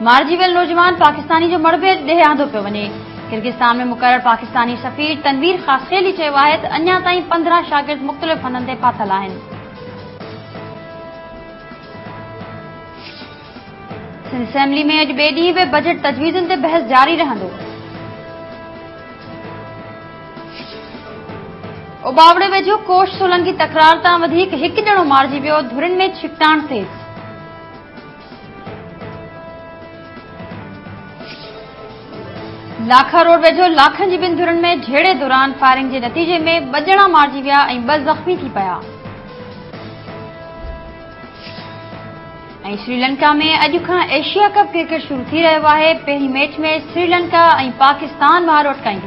मारिजी वियल नौजवान पाकिस्तानी जो मड़बे ॾे आंदो पियो वञे। किर्गिस्तान में मुक़रर पाकिस्तानी सफ़ीर तनवीर ख़ासखेली चयो आहे त अञा ताईं 15 शागिर्द मुख़्तलिफ़ फननि ते फाथल आहिनि। सिंध असेम्बली में अॼु ॿिए ॾींहुं बि बजट तजवीज़ुनि ते बहस जारी रहंदो। उबावड़े वेझो कोश सोलंकी तकरार तां वधीक हिकु ॼणो मारिजी वियो, धुरिन में छिकटाण तेज़। लाखा रोड वेझो लाखनि जी ॿिनि धुरनि में झेड़े दौरान फायरिंग जे नतीजे में 2 ॼणा मारिजी विया ऐं 2 ज़ख़्मी थी पिया। ऐं श्रीलंका में अॼु खां एशिया कप क्रिकेट शुरू थी रहियो आहे। पहिरीं मैच में श्रीलंका ऐं पाकिस्तान महारोट कईं।